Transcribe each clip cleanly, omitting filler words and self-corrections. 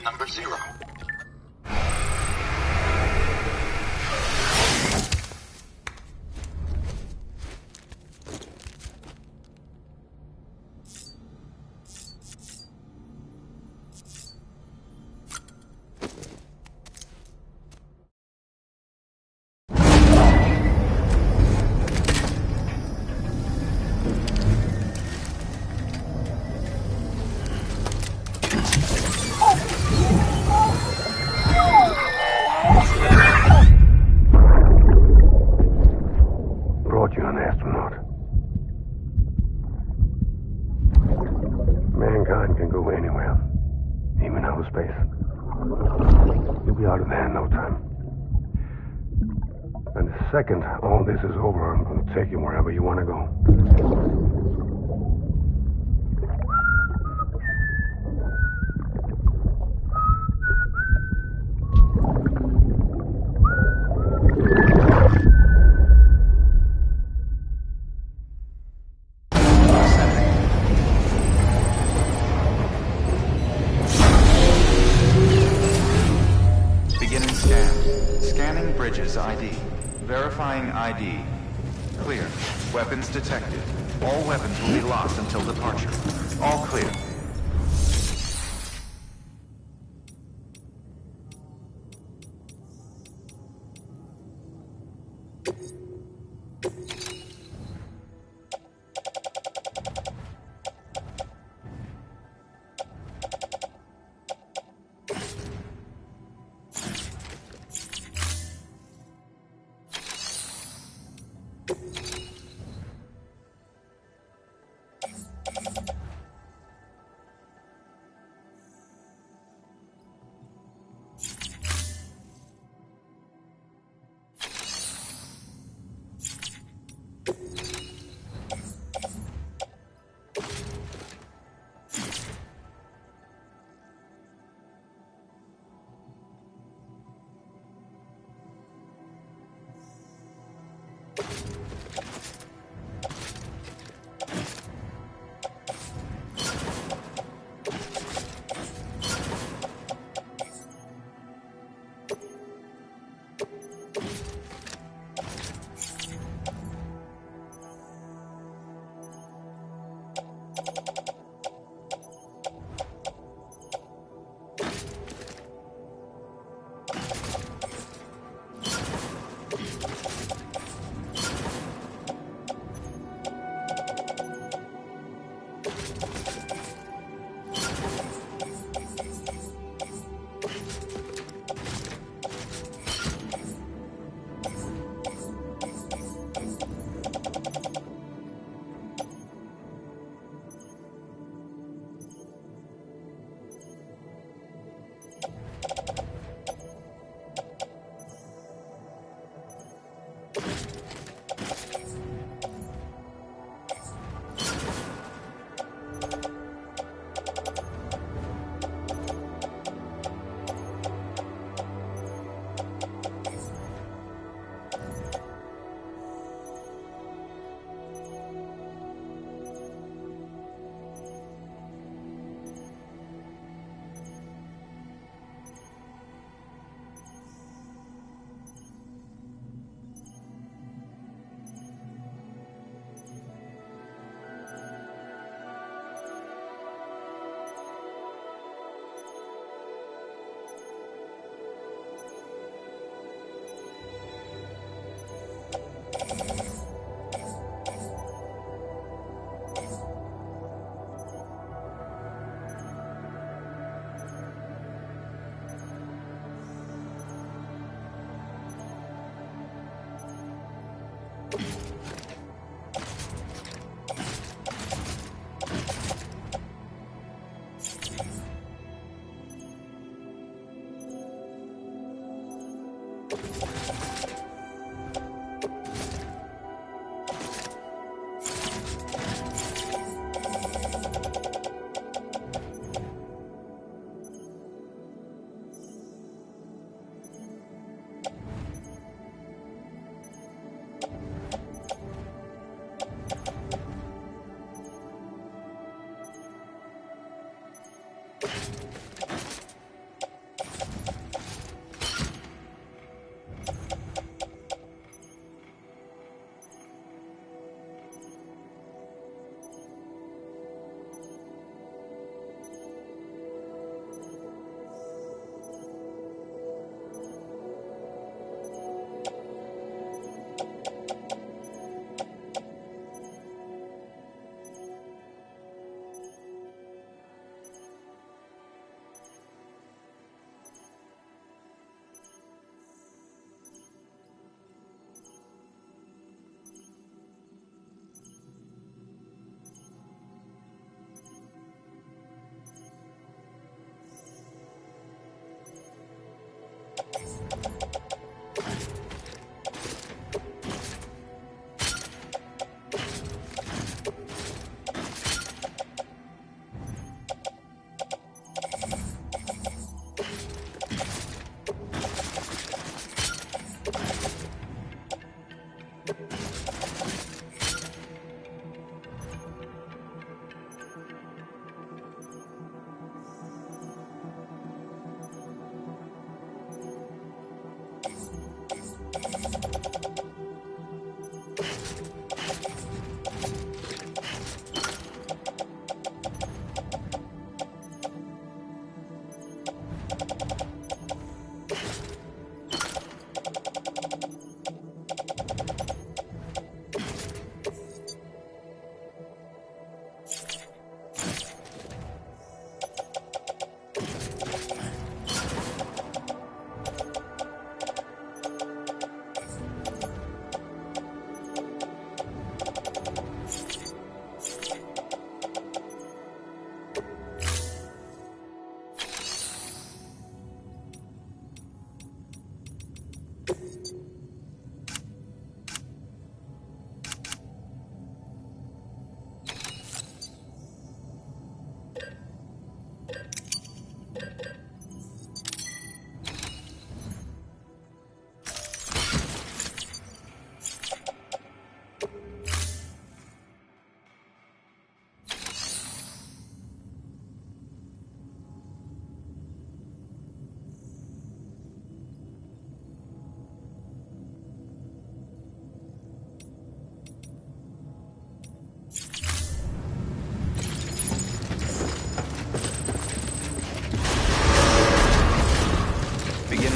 number 0. Mankind can go anywhere, even outer space. You'll be out of there in no time. And the second all this is over, I'm going to take you wherever you want to go. ID. Verifying ID. Clear. Weapons detected. All weapons will be lost until departure. All clear.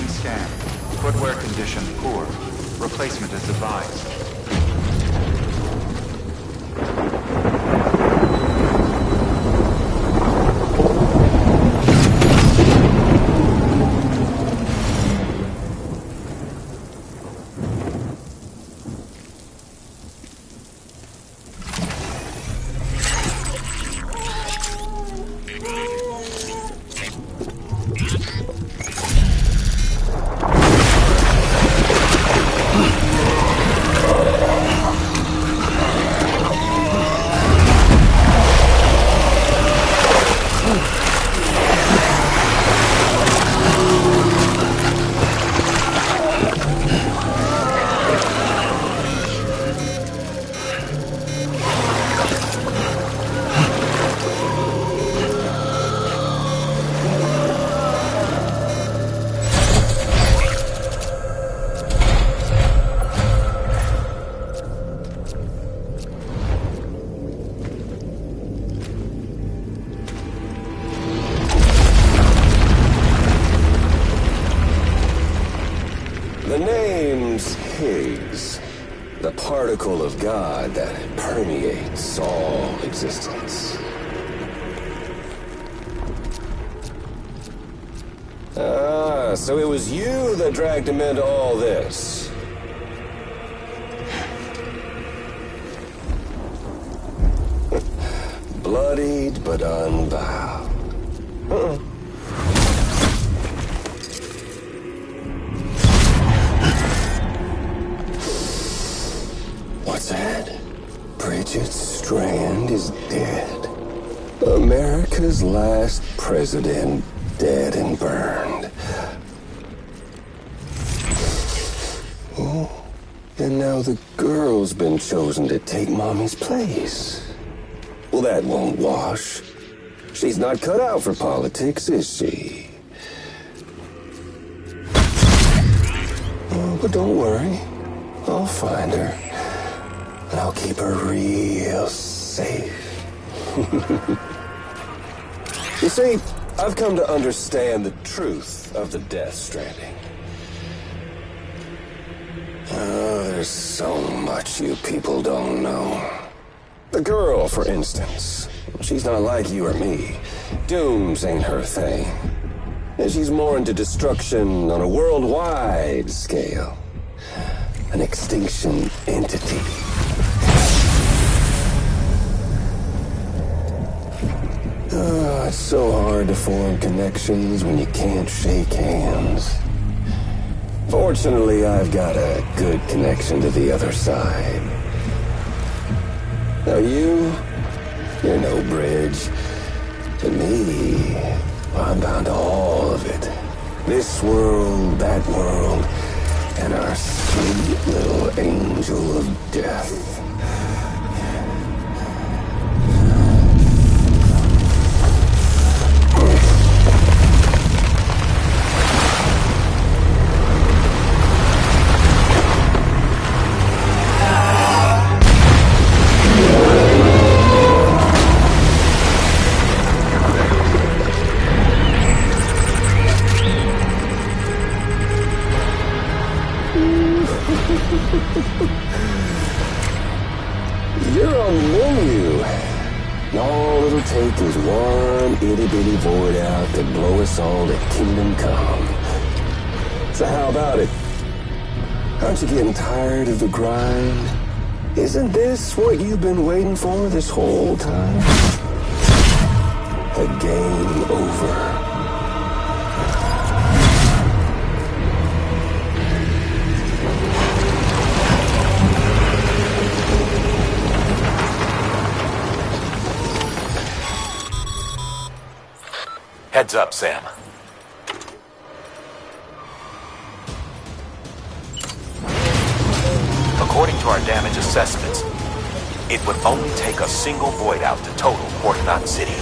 Scan. Footwear condition poor. Replacement is advised. The name's Higgs, the particle of God that permeates all existence. Ah, so it was you that dragged him into all this. Bloodied but unbowed. What's that? Bridget Strand is dead. America's last president dead and burned. Oh, and now the girl's been chosen to take Mommy's place. Well, that won't wash. She's not cut out for politics, is she? Oh, but don't worry. I'll find her. And I'll keep her real safe. You see, I've come to understand the truth of the Death Stranding. Oh, there's so much you people don't know. The girl, for instance, she's not like you or me. Dooms ain't her thing. And she's more into destruction on a worldwide scale. An extinction entity. Oh, it's so hard to form connections when you can't shake hands. Fortunately, I've got a good connection to the other side. Now you're no bridge. To me, I'm bound to all of it. This world, that world, and our sweet little angel of death. You're on the menu. And all it'll take is one itty-bitty void out to blow us all to kingdom come. So how about it? Aren't you getting tired of the grind? Isn't this what you've been waiting for this whole time? A game over. Heads up, Sam. According to our damage assessments, it would only take a single void out to total Port Knot City.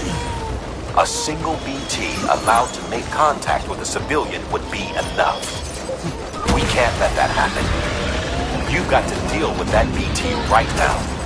A single BT allowed to make contact with a civilian would be enough. We can't let that happen. You've got to deal with that BT right now.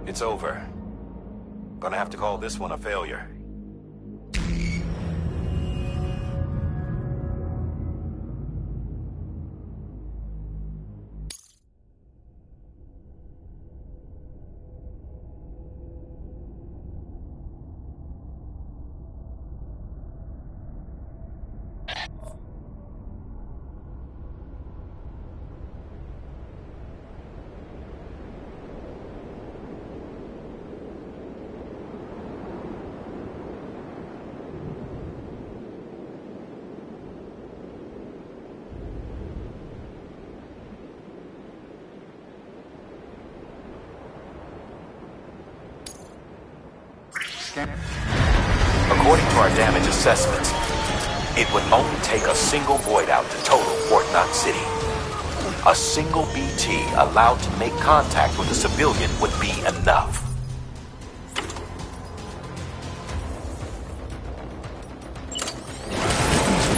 It's over. Gonna have to call this one a failure. scan. According to our damage assessments, it would only take a single void out to total Port Knot City. A single BT allowed to make contact with a civilian would be enough.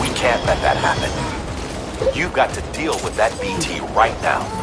We can't let that happen. You've got to deal with that BT right now.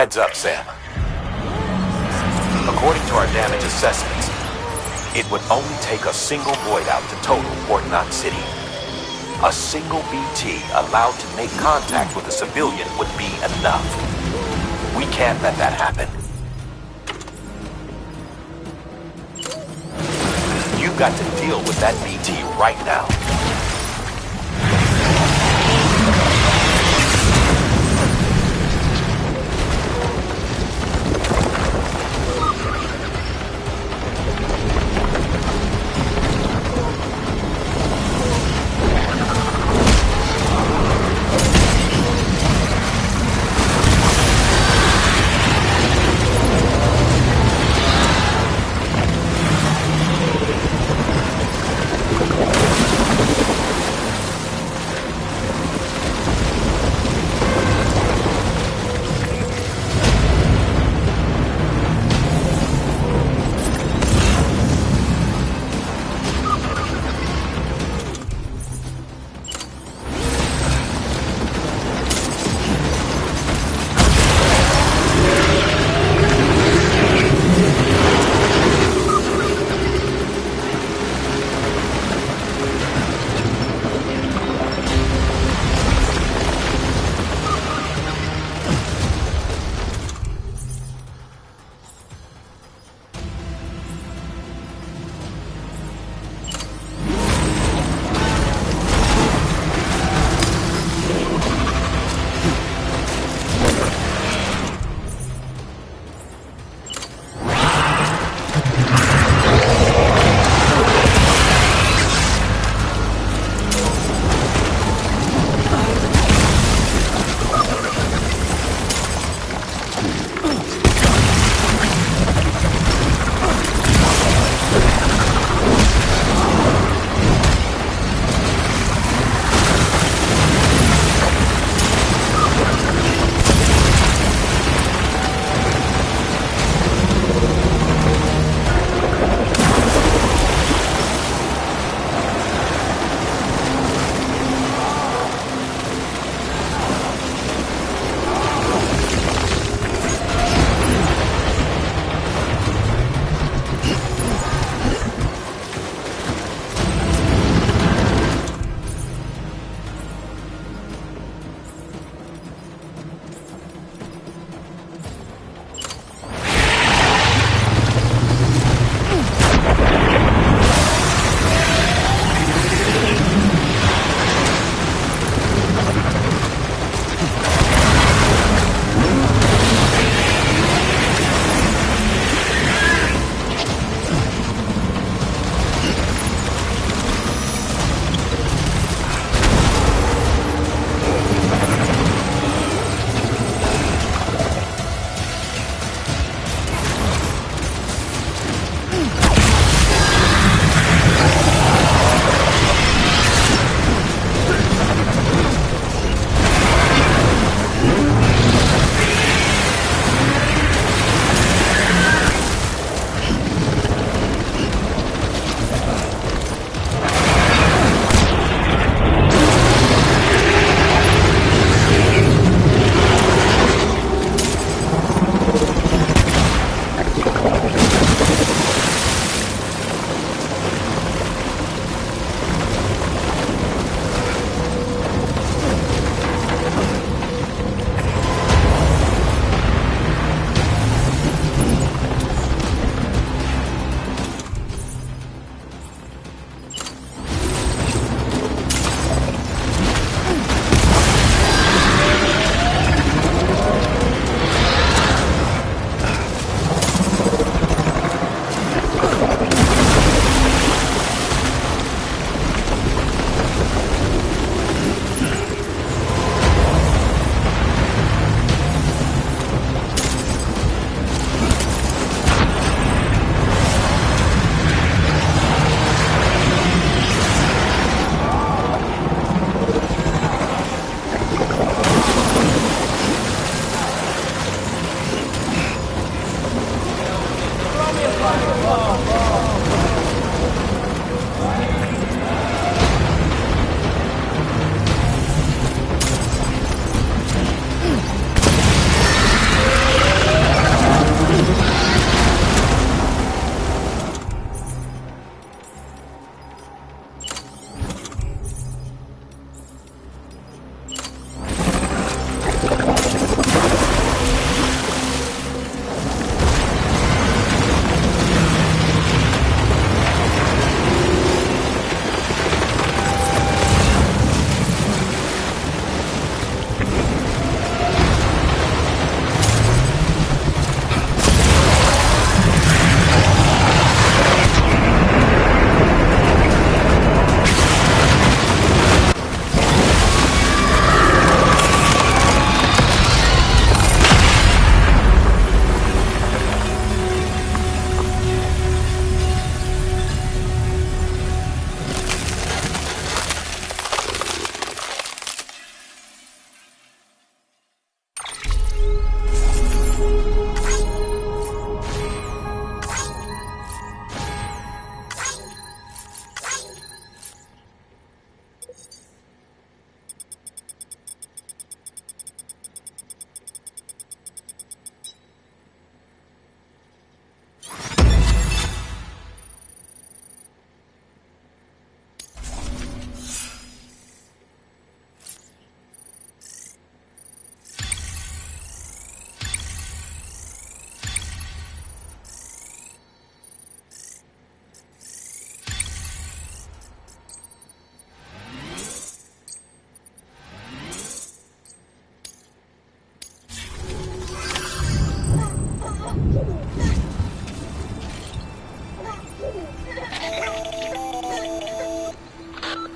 Heads up, Sam. According to our damage assessments, it would only take a single void out to total Port Knot City. A single BT allowed to make contact with a civilian would be enough. We can't let that happen. You've got to deal with that BT right now.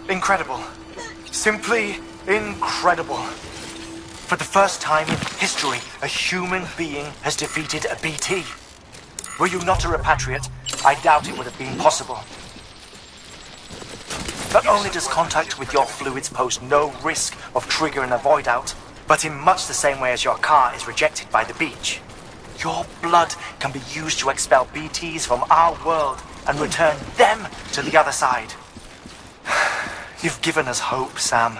Incredible. Simply incredible. For the first time in history, a human being has defeated a BT. Were you not a repatriate, I doubt it would have been possible. Not only does contact with your fluids pose no risk of triggering a void out, but in much the same way as your car is rejected by the beach, your blood can be used to expel BTs from our world and return them to the other side. You've given us hope, Sam.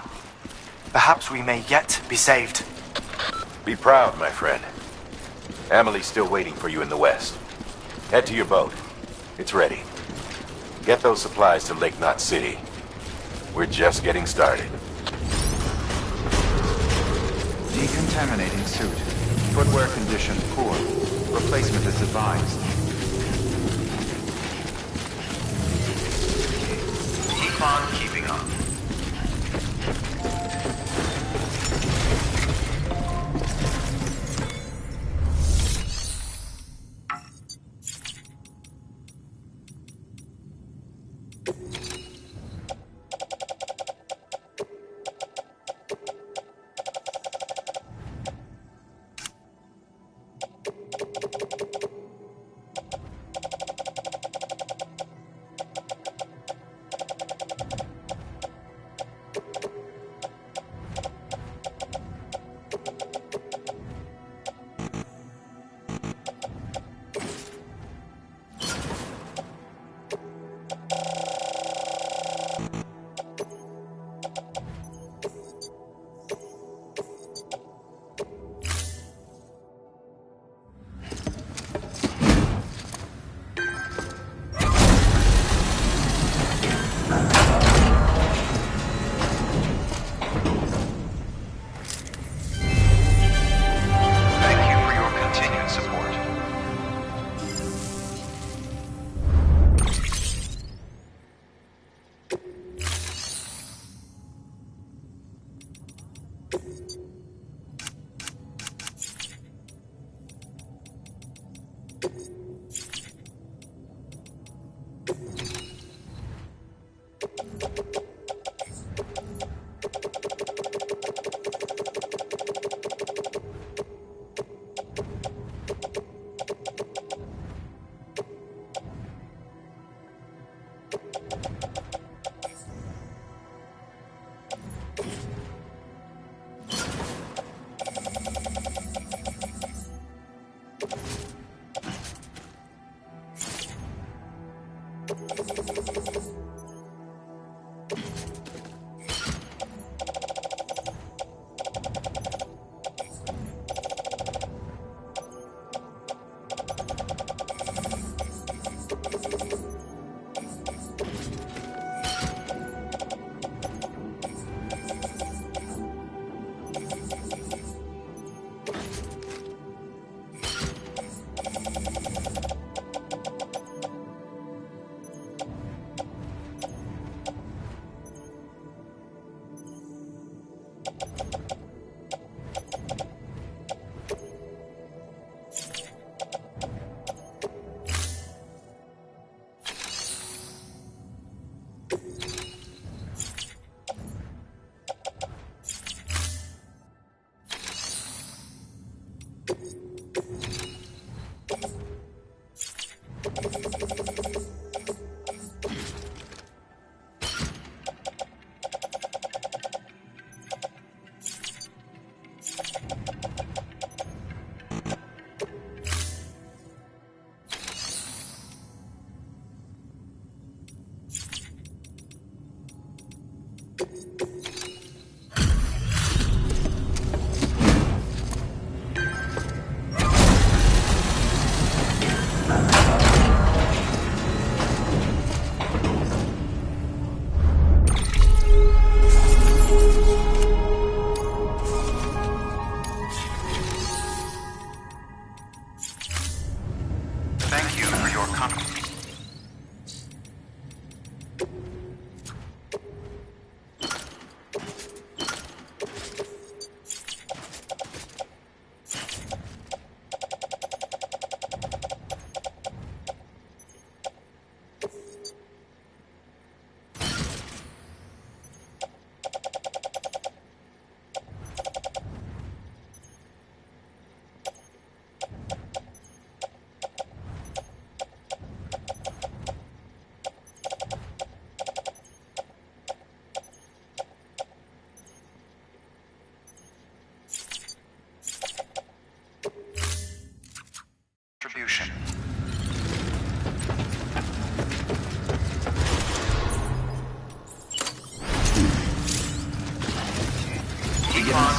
Perhaps we may yet be saved. Be proud, my friend. Amelie's still waiting for you in the west. Head to your boat. It's ready. Get those supplies to Lake Knot City. We're just getting started. Decontaminating suit. Footwear condition poor. Replacement is advised. Keep on keeping up.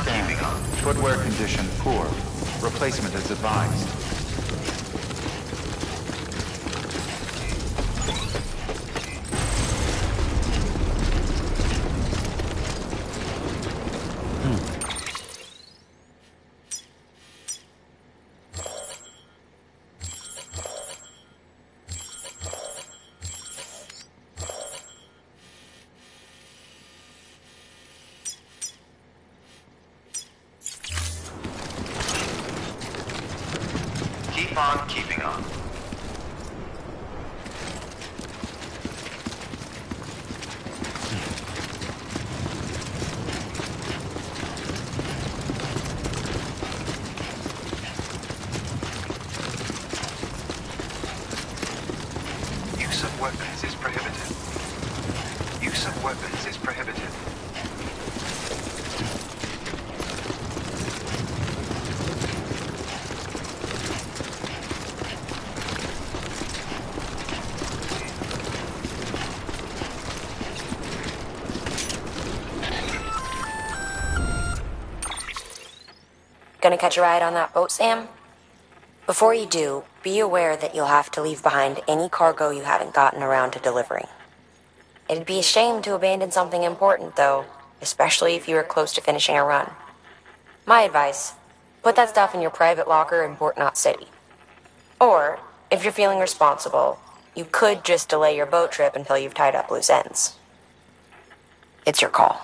keeping on. Footwear condition poor. Replacement is advised. Keep on keeping on. Use of weapons is prohibited. Use of weapons is prohibited. Gonna catch a ride on that boat, Sam? Before you do, be aware that you'll have to leave behind any cargo you haven't gotten around to delivering. It'd be a shame to abandon something important, though, especially if you are close to finishing a run. My advice, put that stuff in your private locker in Port Knot City. Or, if you're feeling responsible, you could just delay your boat trip until you've tied up loose ends. It's your call.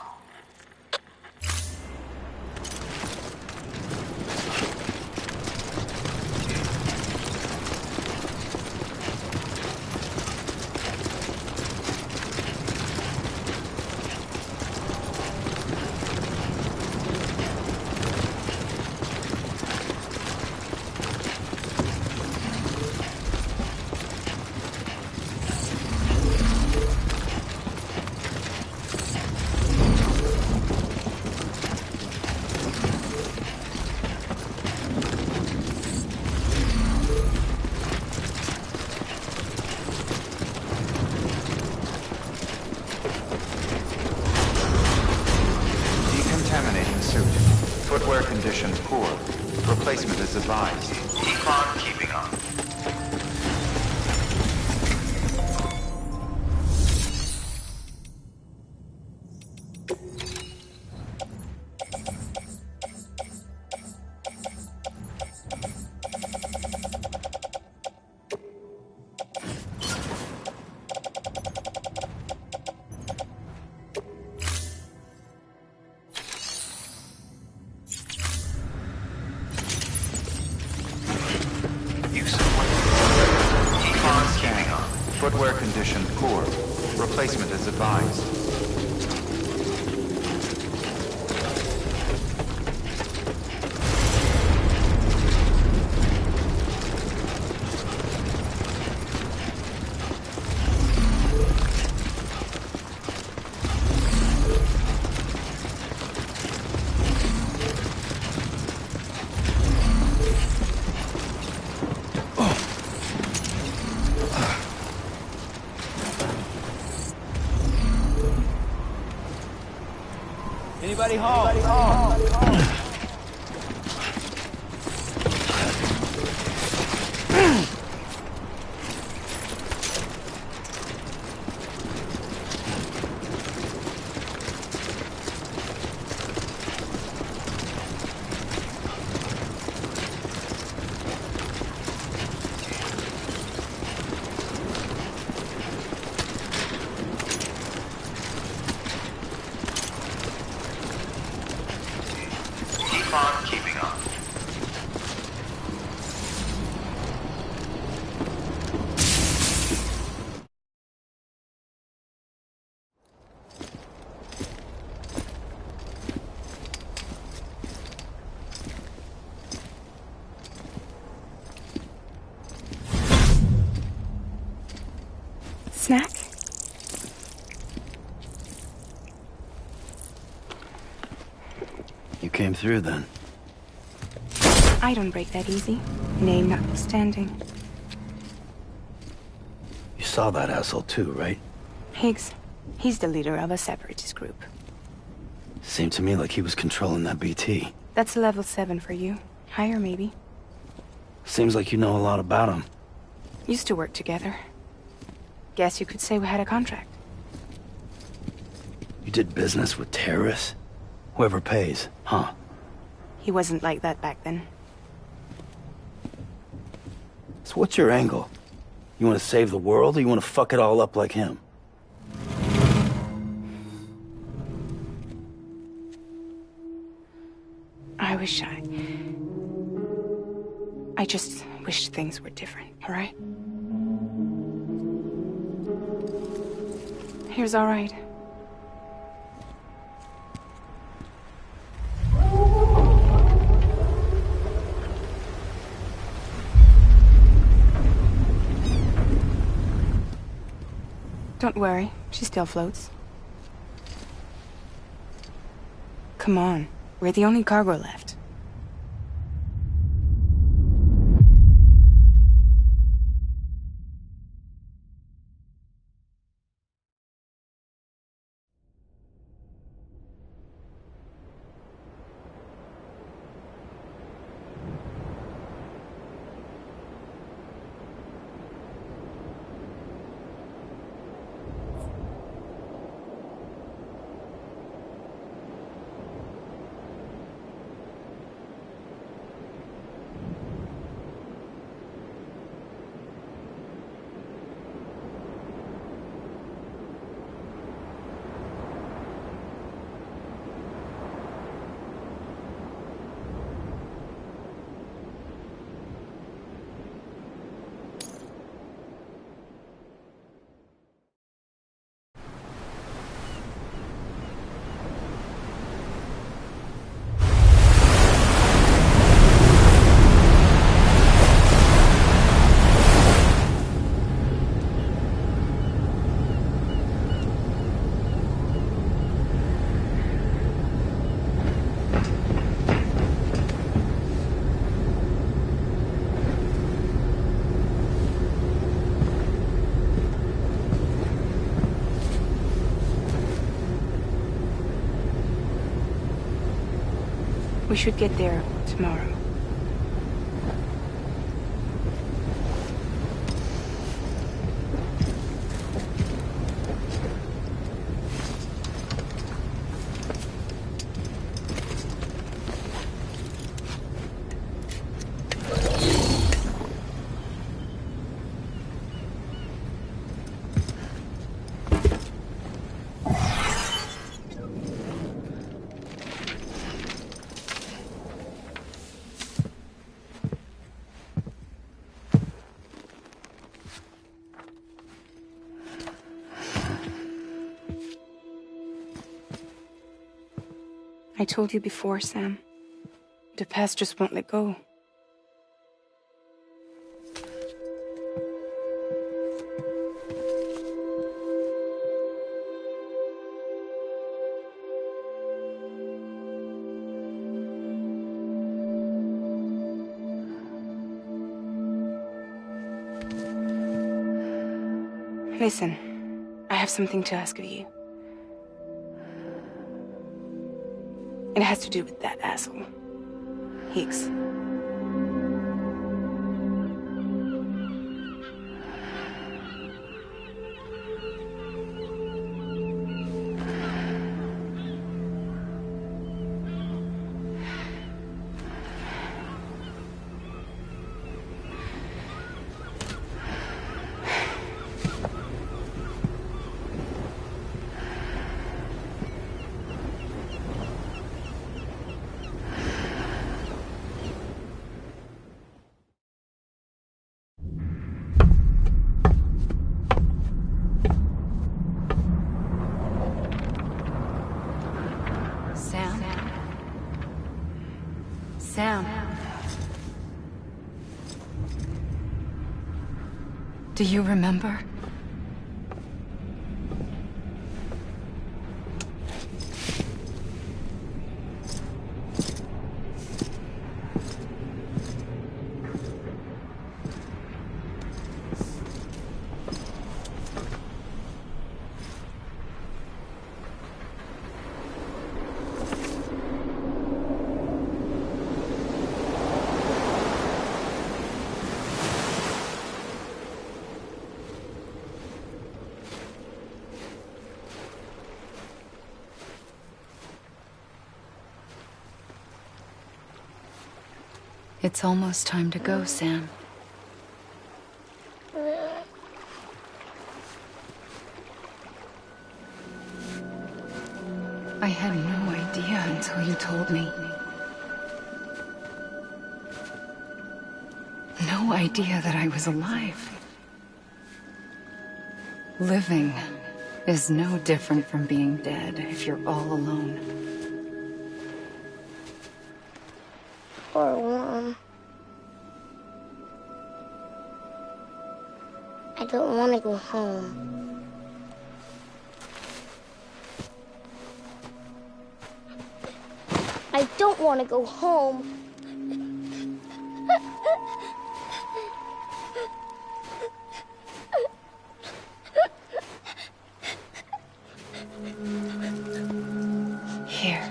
Decontaminating suit. Footwear condition poor. Replacement is advised. Keep on keeping on. Use of weapons. Keep on scanning on. Footwear condition poor. Replacement is advised. Anybody home? Keep on keeping on. Snack? You came through then. I don't break that easy. Name notwithstanding. You saw that asshole too, right? Higgs. He's the leader of a separatist group. Seemed to me like he was controlling that BT. That's level 7 for you. Higher, maybe. Seems like you know a lot about him. Used to work together. Guess you could say we had a contract. You did business with terrorists? Whoever pays, huh? He wasn't like that back then. So what's your angle? You want to save the world, or you want to fuck it all up like him? I just wish things were different, all right? Here's all right. Don't worry, she still floats. Come on, we're the only cargo left. We should get there tomorrow. I told you before, Sam. The past just won't let go. Listen, I have something to ask of you. It has to do with that asshole, Higgs. Sam. Do you remember? It's almost time to go, Sam. I had no idea until you told me. No idea that I was alive. Living is no different from being dead if you're all alone. Poor Mom. I don't want to go home. I don't want to go home. Here.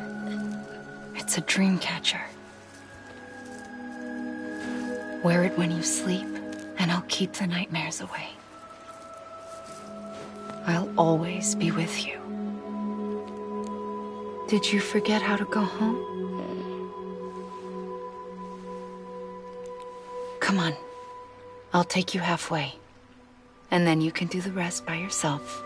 It's a dream catcher. Wear it when you sleep, and I'll keep the nightmares away. I'll always be with you. Did you forget how to go home? Come on. I'll take you halfway. And then you can do the rest by yourself.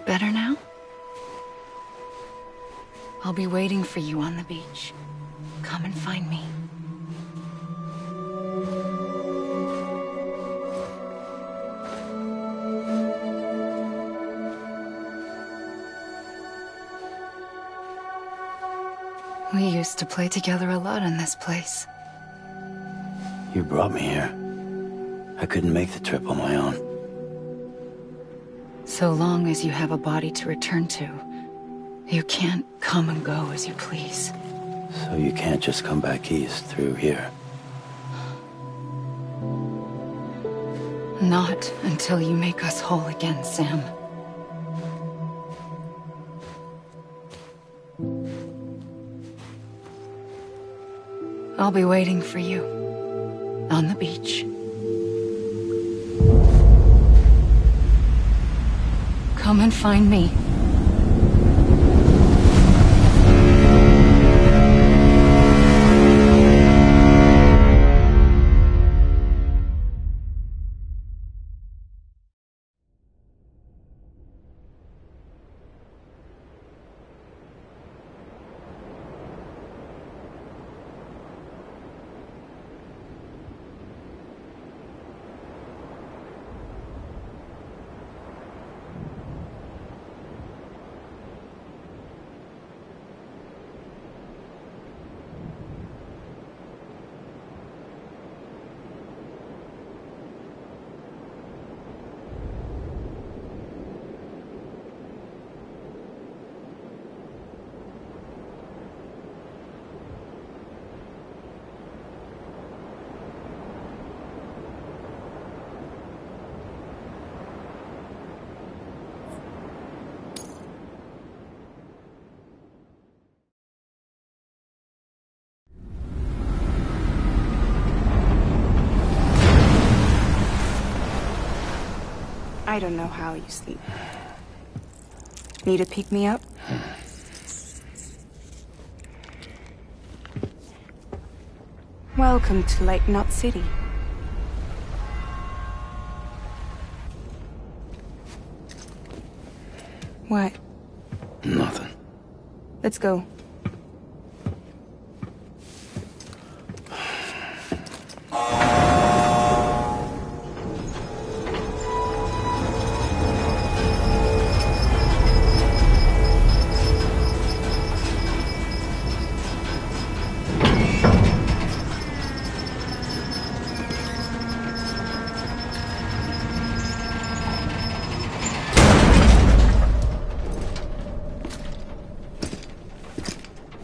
Better now? I'll be waiting for you on the beach. Come and find me. We used to play together a lot in this place. You brought me here. I couldn't make the trip on my own. So long as you have a body to return to, you can't come and go as you please. So you can't just come back east through here? Not until you make us whole again, Sam. I'll be waiting for you on the beach. Come and find me. I don't know how you sleep. Need to pick me up? Welcome to Lake Knot City. What? Nothing. Let's go.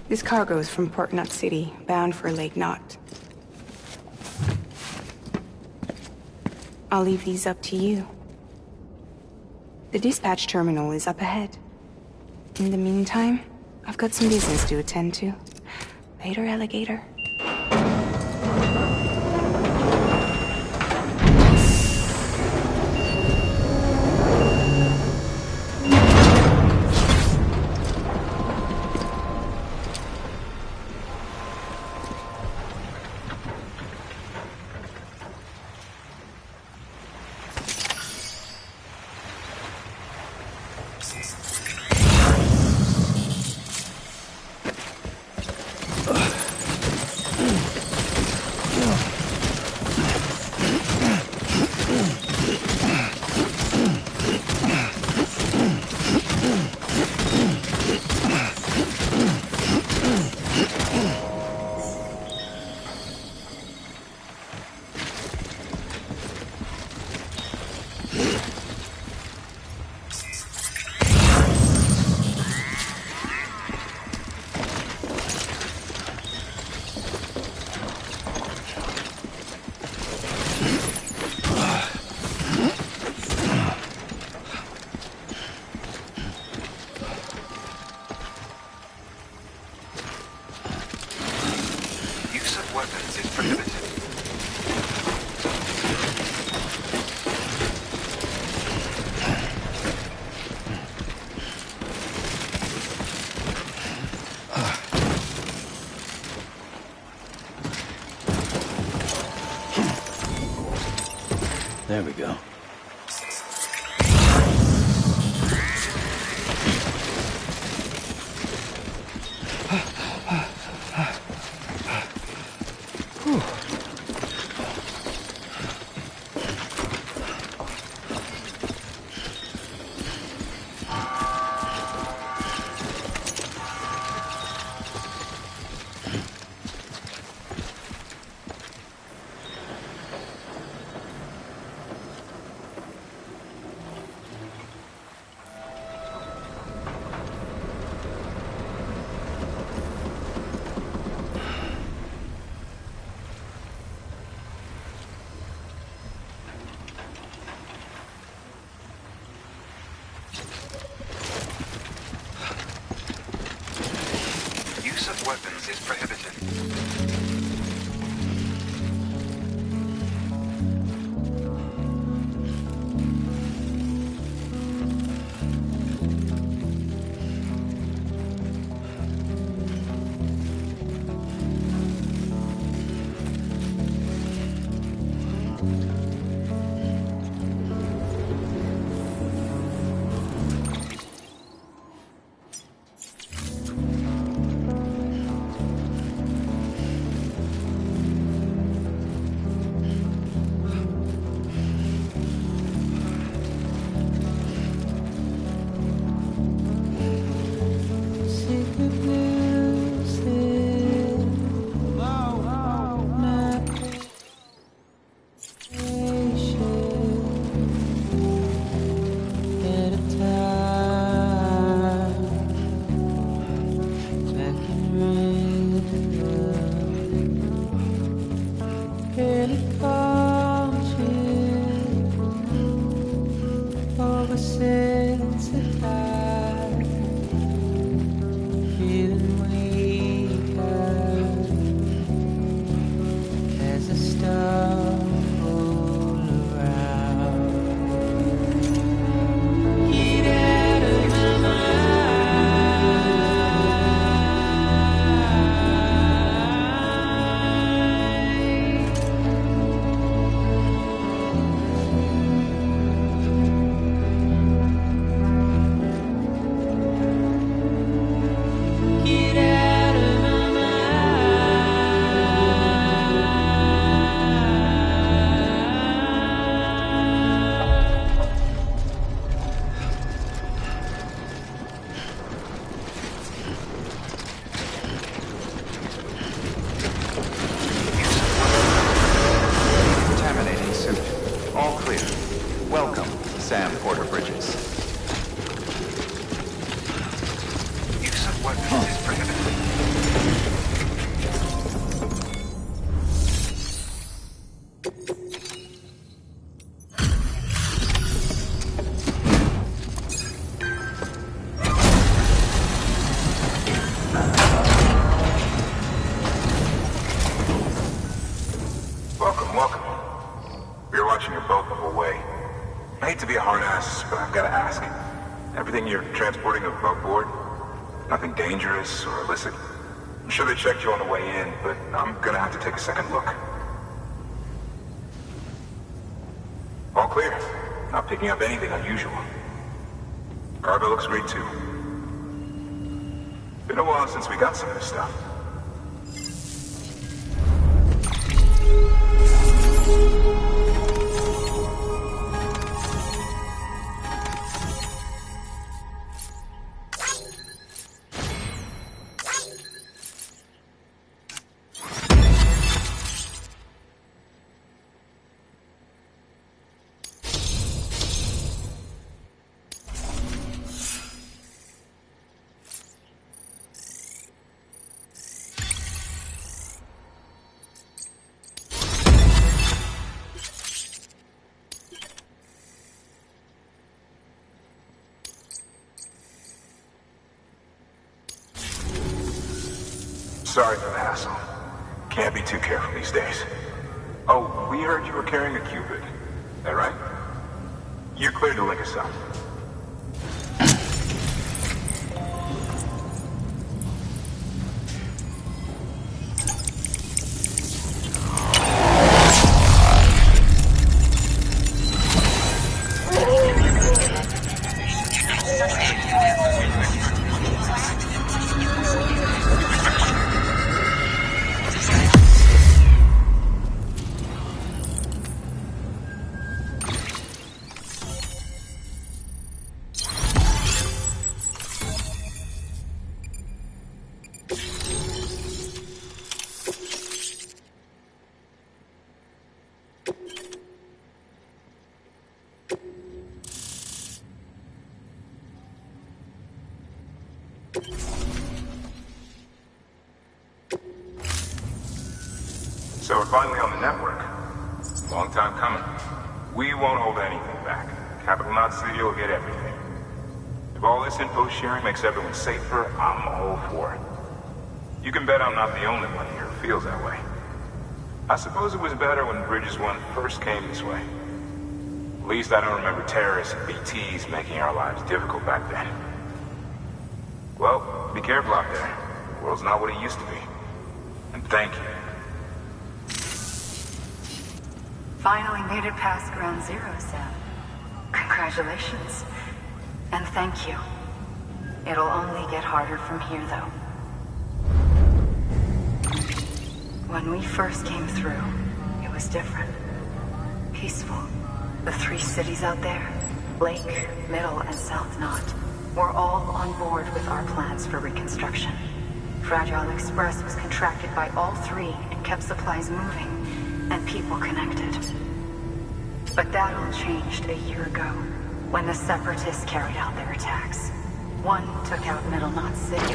This cargo is from Port Knot City, bound for Lake Knot. I'll leave these up to you. The dispatch terminal is up ahead. In the meantime, I've got some business to attend to. Later, alligator. There we go. Use of weapons is prohibited. Everything you're transporting above board? Nothing dangerous or illicit? I'm sure they checked you on the way in, but I'm gonna have to take a second look. All clear. Not picking up anything unusual. Cargo looks great too. Been a while since we got some of this stuff. Sorry for the hassle. Can't be too careful these days. Oh, we heard you were carrying a Cupid. That right? You're clear to link us up. So we're finally on the network. Long time coming. We won't hold anything back. Capital Knot City will get everything. If all this info sharing makes everyone safer, I'm all for it. You can bet I'm not the only one here who feels that way. I suppose it was better when Bridges 1 first came this way. At least I don't remember terrorists and BTs making our lives difficult back then. Well, be careful out there. The world's not what it used to be. And thank you. Finally made it past Ground Zero, Sam. Congratulations. And thank you. It'll only get harder from here, though. When we first came through, it was different. Peaceful. The 3 cities out there, Lake, Middle, and South Knot, were all on board with our plans for reconstruction. Fragile Express was contracted by all 3 and kept supplies moving, and people connected. But that all changed a year ago, when the Separatists carried out their attacks. One took out Middle Knot City.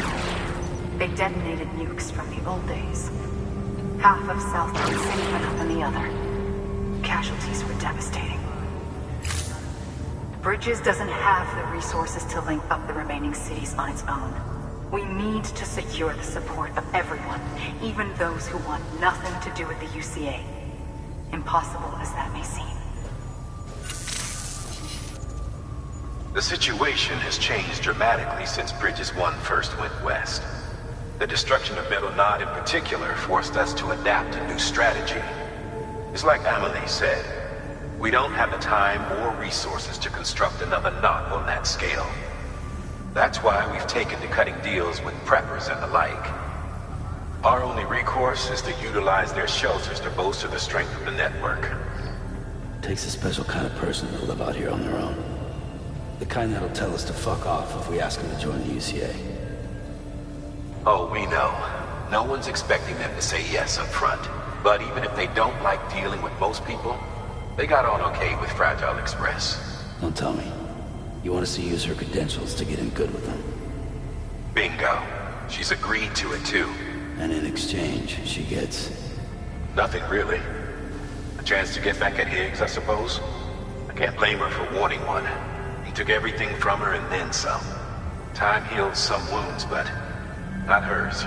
They detonated nukes from the old days. Half of South Knot City went up in the other. Casualties were devastating. Bridges doesn't have the resources to link up the remaining cities on its own. We need to secure the support of everyone, even those who want nothing to do with the UCA. Impossible as that may seem. The situation has changed dramatically since Bridges 1 first went west. The destruction of Middle Knot in particular forced us to adapt a new strategy. It's like Amelie said, we don't have the time or resources to construct another knot on that scale. That's why we've taken to cutting deals with preppers and the like. Our only recourse is to utilize their shelters to bolster the strength of the network. Takes a special kind of person to live out here on their own. The kind that'll tell us to fuck off if we ask them to join the UCA. Oh, we know. No one's expecting them to say yes up front. But even if they don't like dealing with most people, they got on okay with Fragile Express. Don't tell me. You want us to use her credentials to get in good with them? Bingo. She's agreed to it too. And in exchange, she gets... Nothing really. A chance to get back at Higgs, I suppose. I can't blame her for wanting one. He took everything from her and then some. Time heals some wounds, but not hers.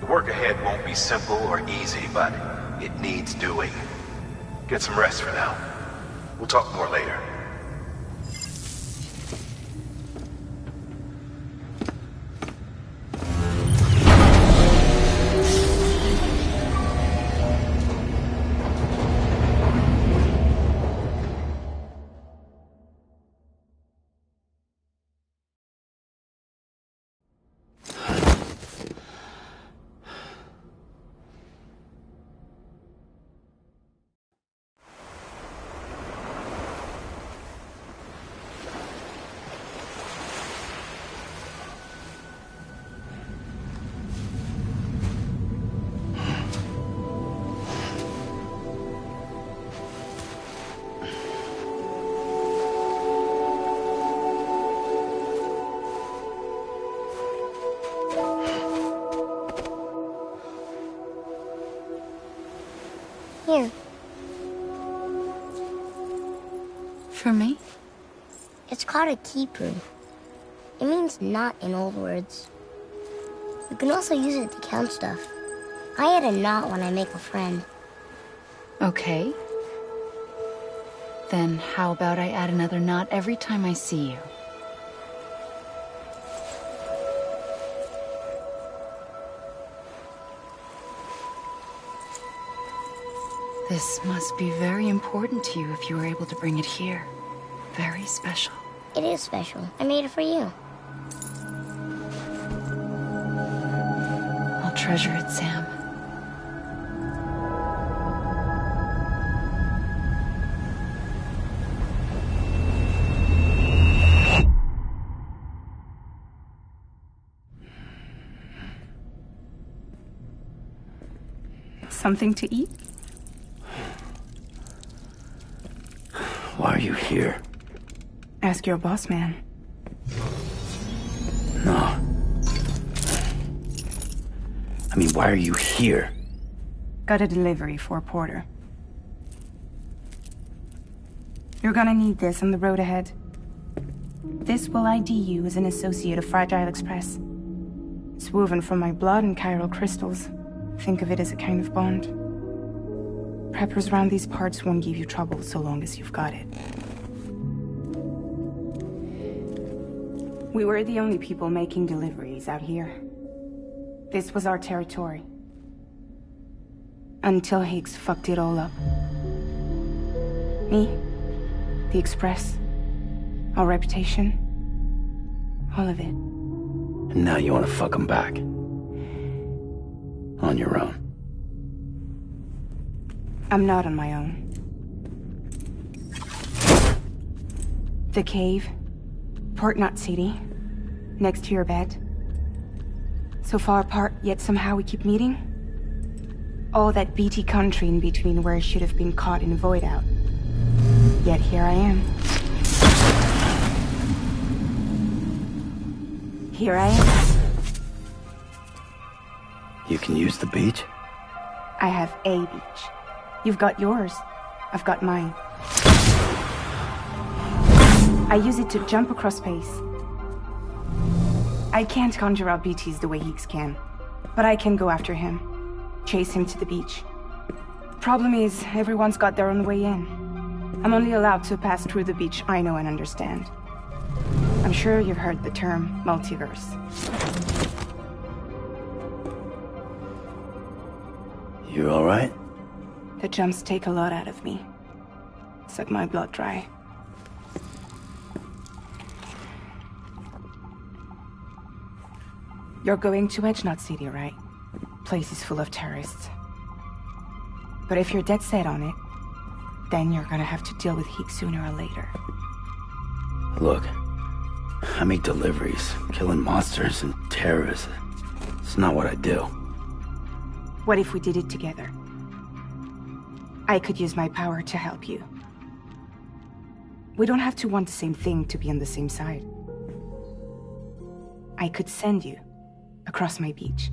The work ahead won't be simple or easy, but it needs doing. Get some rest for now. We'll talk more later. Here. For me? It's called a keeper. It means knot in old words. You can also use it to count stuff. I add a knot when I make a friend. Okay. Then how about I add another knot every time I see you? This must be very important to you if you were able to bring it here. Very special. It is special. I made it for you. I'll treasure it, Sam. Something to eat? Why are you here? Ask your boss man. No. I mean, why are you here? Got a delivery for Porter. You're gonna need this on the road ahead. This will ID you as an associate of Fragile Express. It's woven from my blood and chiral crystals. Think of it as a kind of bond. Preppers around these parts won't give you trouble so long as you've got it. We were the only people making deliveries out here. This was our territory. Until Higgs fucked it all up. Me, the Express, our reputation, all of it. And now you want to fuck them back. On your own. I'm not on my own. The cave, Port Knot City, next to your bed. So far apart, yet somehow we keep meeting. All that BT country in between where I should have been caught in a void out. Yet here I am. Here I am. You can use the beach? I have a beach. You've got yours. I've got mine. I use it to jump across space. I can't conjure up BTs the way Higgs can, but I can go after him. Chase him to the beach. Problem is, everyone's got their own way in. I'm only allowed to pass through the beach I know and understand. I'm sure you've heard the term multiverse. You alright? The jumps take a lot out of me. Suck my blood dry. You're going to Edge Knot City, right? Place is full of terrorists. But if you're dead set on it, then you're gonna have to deal with Higgs sooner or later. Look, I make deliveries, killing monsters and terrorists. It's not what I do. What if we did it together? I could use my power to help you. We don't have to want the same thing to be on the same side. I could send you across my beach.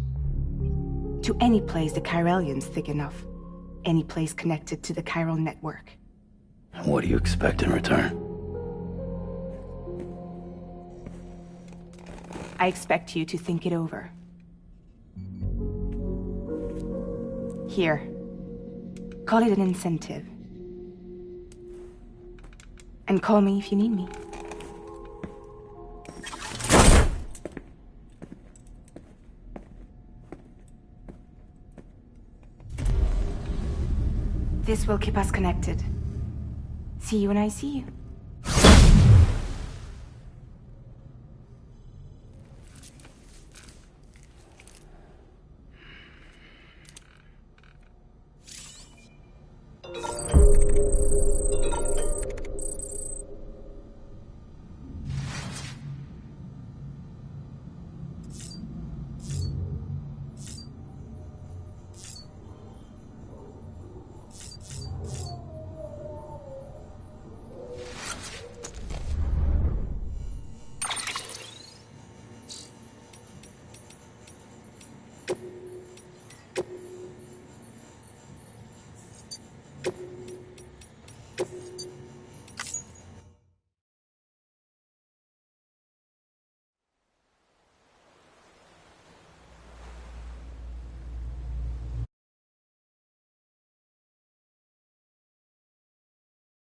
To any place the Chiralian's thick enough. Any place connected to the chiral network. And what do you expect in return? I expect you to think it over. Here. Call it an incentive. And call me if you need me. This will keep us connected. See you when I see you.